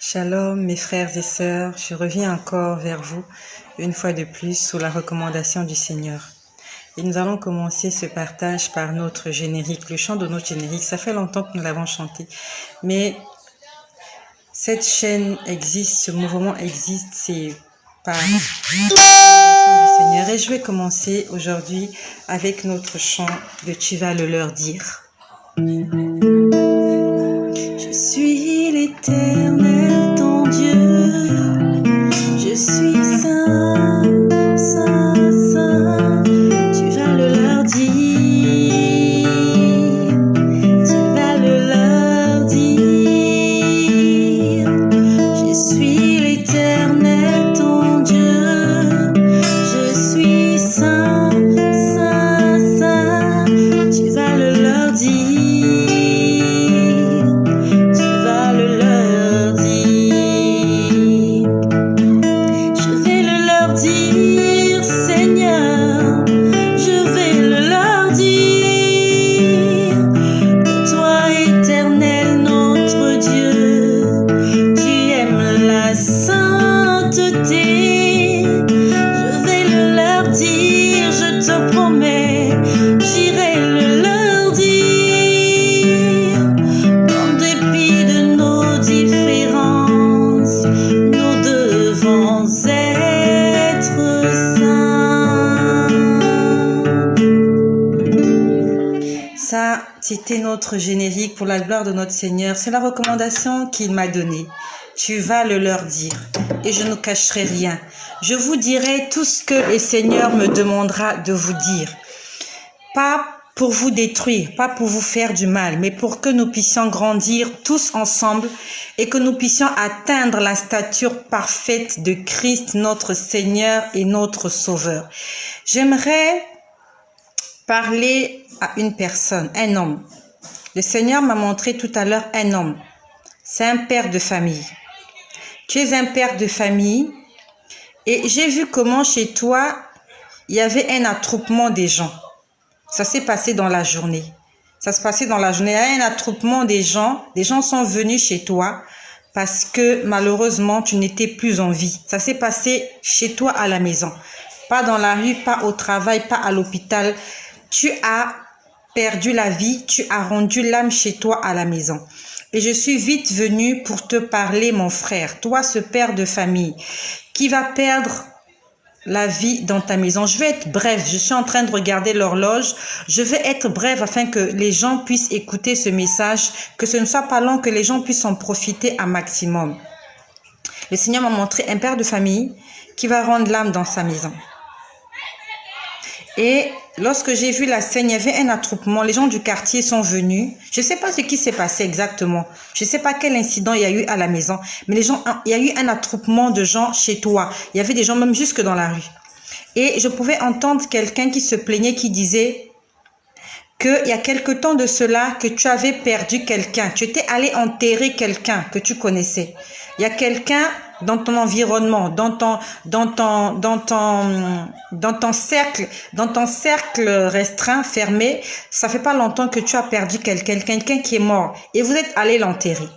Shalom mes frères et sœurs, je reviens encore vers vous une fois de plus sous la recommandation du Seigneur. Et nous allons commencer ce partage par notre générique, le chant de notre générique. Ça fait longtemps que nous l'avons chanté, mais cette chaîne existe, ce mouvement existe, c'est par la recommandation du Seigneur. Et je vais commencer aujourd'hui avec notre chant de Tu vas le leur dire. Je suis l'Éternel, ton Dieu, je suis saint, saint, saint, tu vas le leur dire, tu vas le leur dire, je suis l'Éternel, ton Dieu, je suis saint, saint, saint, tu vas le leur dire. C'était notre générique pour la gloire de notre Seigneur. C'est la recommandation qu'il m'a donnée. Tu vas le leur dire et je ne cacherai rien. Je vous dirai tout ce que le Seigneur me demandera de vous dire. Pas pour vous détruire, pas pour vous faire du mal, mais pour que nous puissions grandir tous ensemble et que nous puissions atteindre la stature parfaite de Christ, notre Seigneur et notre Sauveur. J'aimerais parler à une personne, un homme. Le Seigneur m'a montré tout à l'heure un homme. C'est un père de famille. Tu es un père de famille et j'ai vu comment chez toi, il y avait un attroupement des gens. Ça s'est passé dans la journée. Ça se passait dans la journée. Il y a un attroupement des gens. Des gens sont venus chez toi parce que malheureusement, tu n'étais plus en vie. Ça s'est passé chez toi à la maison. Pas dans la rue, pas au travail, pas à l'hôpital. Tu as perdu la vie, tu as rendu l'âme chez toi à la maison. Et je suis vite venue pour te parler, mon frère, toi ce père de famille qui va perdre la vie dans ta maison. Je vais être brève, je suis en train de regarder l'horloge. Je vais être brève afin que les gens puissent écouter ce message, que ce ne soit pas long, que les gens puissent en profiter un maximum. Le Seigneur m'a montré un père de famille qui va rendre l'âme dans sa maison. Et lorsque j'ai vu la scène, il y avait un attroupement. Les gens du quartier sont venus. Je ne sais pas ce qui s'est passé exactement. Je ne sais pas quel incident il y a eu à la maison. Mais il y a eu un attroupement de gens chez toi. Il y avait des gens même jusque dans la rue. Et je pouvais entendre quelqu'un qui se plaignait, qui disait qu'il y a quelque temps de cela que tu avais perdu quelqu'un. Tu étais allé enterrer quelqu'un que tu connaissais. Il y a quelqu'un dans ton environnement, dans ton cercle restreint, fermé, ça fait pas longtemps que tu as perdu quelqu'un qui est mort et vous êtes allé l'enterrer.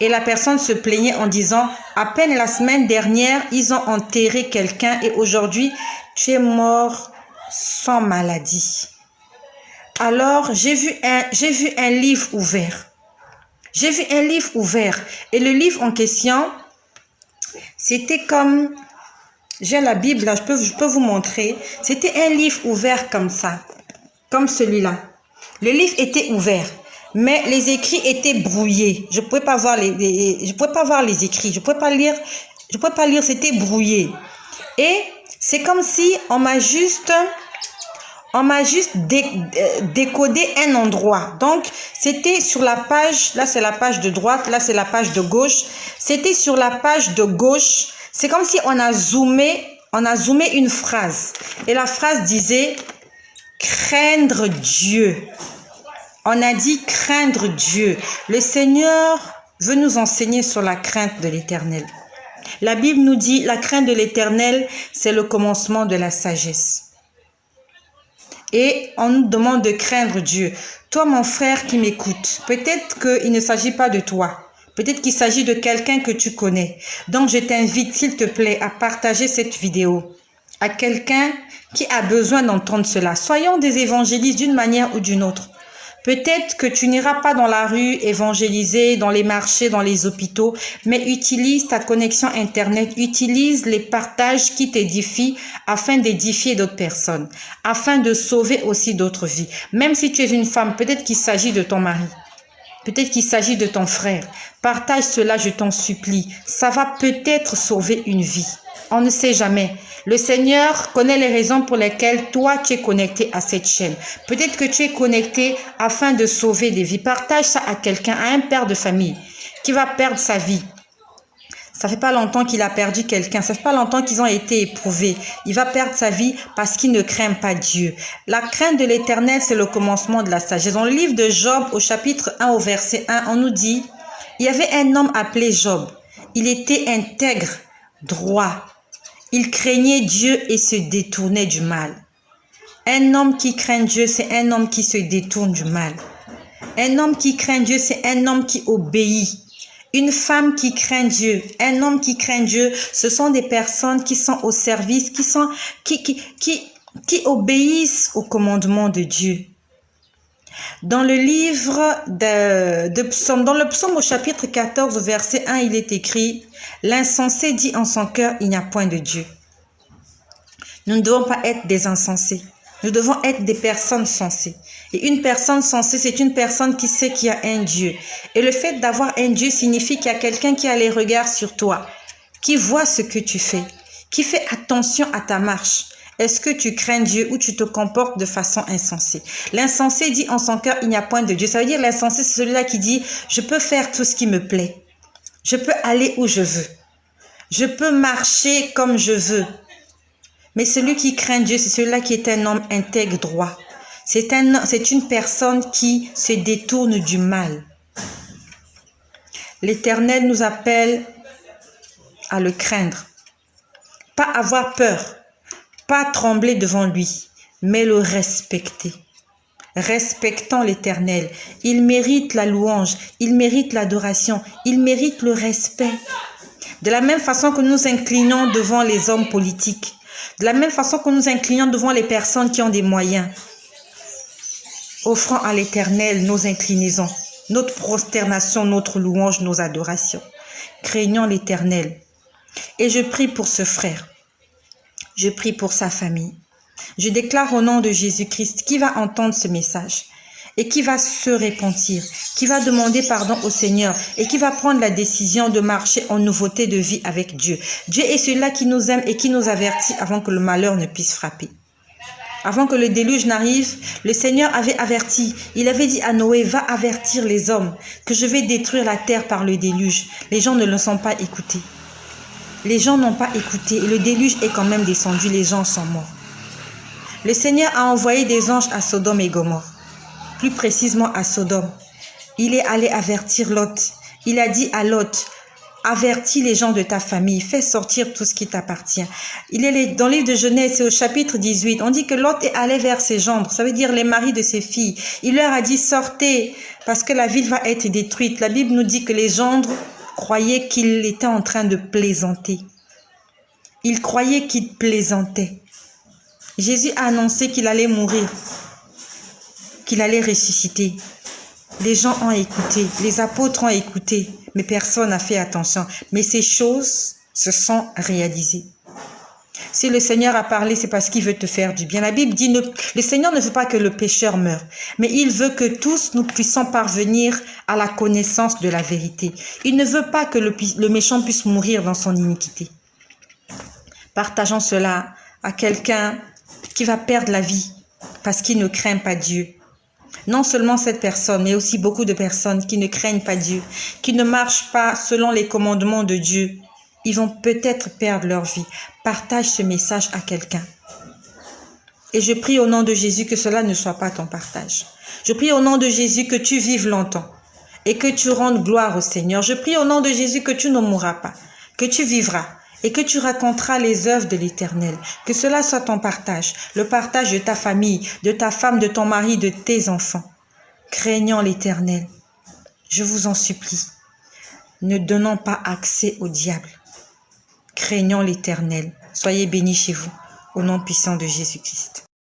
Et la personne se plaignait en disant, à peine la semaine dernière, ils ont enterré quelqu'un et aujourd'hui, tu es mort sans maladie. Alors, j'ai vu un livre ouvert. J'ai vu un livre ouvert et le livre en question, c'était comme, j'ai la Bible là, je peux vous montrer. C'était un livre ouvert comme ça, comme celui-là. Le livre était ouvert, mais les écrits étaient brouillés. Je pouvais pas voir je pouvais pas voir les écrits. Je pouvais pas lire, c'était brouillé. Et c'est comme si on m'a juste décodé un endroit. Donc, c'était sur la page, là c'est la page de droite, là c'est la page de gauche. C'était sur la page de gauche. C'est comme si on a zoomé une phrase. Et la phrase disait « Craindre Dieu ». On a dit « Craindre Dieu ». Le Seigneur veut nous enseigner sur la crainte de l'Éternel. La Bible nous dit « La crainte de l'Éternel, c'est le commencement de la sagesse ». Et on nous demande de craindre Dieu. Toi, mon frère qui m'écoute, peut-être qu'il ne s'agit pas de toi. Peut-être qu'il s'agit de quelqu'un que tu connais. Donc, je t'invite, s'il te plaît, à partager cette vidéo à quelqu'un qui a besoin d'entendre cela. Soyons des évangélistes d'une manière ou d'une autre. Peut-être que tu n'iras pas dans la rue évangéliser, dans les marchés, dans les hôpitaux, mais utilise ta connexion Internet, utilise les partages qui t'édifient afin d'édifier d'autres personnes, afin de sauver aussi d'autres vies. Même si tu es une femme, peut-être qu'il s'agit de ton mari, peut-être qu'il s'agit de ton frère. Partage cela, je t'en supplie. Ça va peut-être sauver une vie. On ne sait jamais. Le Seigneur connaît les raisons pour lesquelles toi, tu es connecté à cette chaîne. Peut-être que tu es connecté afin de sauver des vies. Partage ça à quelqu'un, à un père de famille qui va perdre sa vie. Ça fait pas longtemps qu'il a perdu quelqu'un. Ça fait pas longtemps qu'ils ont été éprouvés. Il va perdre sa vie parce qu'il ne craint pas Dieu. La crainte de l'Éternel, c'est le commencement de la sagesse. Dans le livre de Job, au chapitre 1, au verset 1, on nous dit, il y avait un homme appelé Job. Il était intègre, droit. Il craignait Dieu et se détournait du mal. Un homme qui craint Dieu, c'est un homme qui se détourne du mal. Un homme qui craint Dieu, c'est un homme qui obéit. Une femme qui craint Dieu, un homme qui craint Dieu, ce sont des personnes qui sont au service, qui obéissent au commandement de Dieu. Dans le livre de Psaume, dans le Psaume au chapitre 14, verset 1, il est écrit « L'insensé dit en son cœur, il n'y a point de Dieu ». Nous ne devons pas être des insensés. Nous devons être des personnes sensées. Et une personne sensée, c'est une personne qui sait qu'il y a un Dieu. Et le fait d'avoir un Dieu signifie qu'il y a quelqu'un qui a les regards sur toi, qui voit ce que tu fais, qui fait attention à ta marche. Est-ce que tu crains Dieu ou tu te comportes de façon insensée? L'insensé dit en son cœur, il n'y a point de Dieu. Ça veut dire l'insensé, c'est celui-là qui dit, je peux faire tout ce qui me plaît. Je peux aller où je veux. Je peux marcher comme je veux. Mais celui qui craint Dieu, c'est celui-là qui est un homme intègre, droit. C'est une personne qui se détourne du mal. L'Éternel nous appelle à le craindre. Pas avoir peur. Pas trembler devant lui, mais le respecter. Respectant l'Éternel. Il mérite la louange, il mérite l'adoration, il mérite le respect. De la même façon que nous inclinons devant les hommes politiques, de la même façon que nous inclinons devant les personnes qui ont des moyens, offrant à l'Éternel nos inclinaisons, notre prosternation, notre louange, nos adorations. Craignons l'Éternel. Et je prie pour ce frère. Je prie pour sa famille. Je déclare au nom de Jésus-Christ qui va entendre ce message et qui va se repentir, qui va demander pardon au Seigneur et qui va prendre la décision de marcher en nouveauté de vie avec Dieu. Dieu est celui-là qui nous aime et qui nous avertit avant que le malheur ne puisse frapper. Avant que le déluge n'arrive, le Seigneur avait averti. Il avait dit à Noé, va avertir les hommes que je vais détruire la terre par le déluge. Les gens ne le sont pas écoutés. Les gens n'ont pas écouté et le déluge est quand même descendu, les gens sont morts. Le Seigneur a envoyé des anges à Sodome et Gomorrhe, plus précisément à Sodome. Il est allé avertir Lot. Il a dit à Lot, avertis les gens de ta famille, fais sortir tout ce qui t'appartient. Il est dans le livre de Genèse, c'est au chapitre 18, on dit que Lot est allé vers ses gendres, ça veut dire les maris de ses filles. Il leur a dit, sortez, parce que la ville va être détruite. La Bible nous dit que les gendres croyait qu'il était en train de plaisanter. Il croyait qu'il plaisantait. Jésus a annoncé qu'il allait mourir, qu'il allait ressusciter. Les gens ont écouté, les apôtres ont écouté, mais personne n'a fait attention. Mais ces choses se sont réalisées. Si le Seigneur a parlé, c'est parce qu'il veut te faire du bien. La Bible dit, le Seigneur ne veut pas que le pécheur meure, mais il veut que tous nous puissions parvenir à la connaissance de la vérité. Il ne veut pas que le méchant puisse mourir dans son iniquité. Partageons cela à quelqu'un qui va perdre la vie parce qu'il ne craint pas Dieu. Non seulement cette personne, mais aussi beaucoup de personnes qui ne craignent pas Dieu, qui ne marchent pas selon les commandements de Dieu. Ils vont peut-être perdre leur vie. Partage ce message à quelqu'un. Et je prie au nom de Jésus que cela ne soit pas ton partage. Je prie au nom de Jésus que tu vives longtemps et que tu rendes gloire au Seigneur. Je prie au nom de Jésus que tu ne mourras pas, que tu vivras et que tu raconteras les œuvres de l'Éternel. Que cela soit ton partage, le partage de ta famille, de ta femme, de ton mari, de tes enfants. Craignons l'Éternel. Je vous en supplie. Ne donnons pas accès au diable. Craignons l'Éternel. Soyez bénis chez vous. Au nom puissant de Jésus-Christ.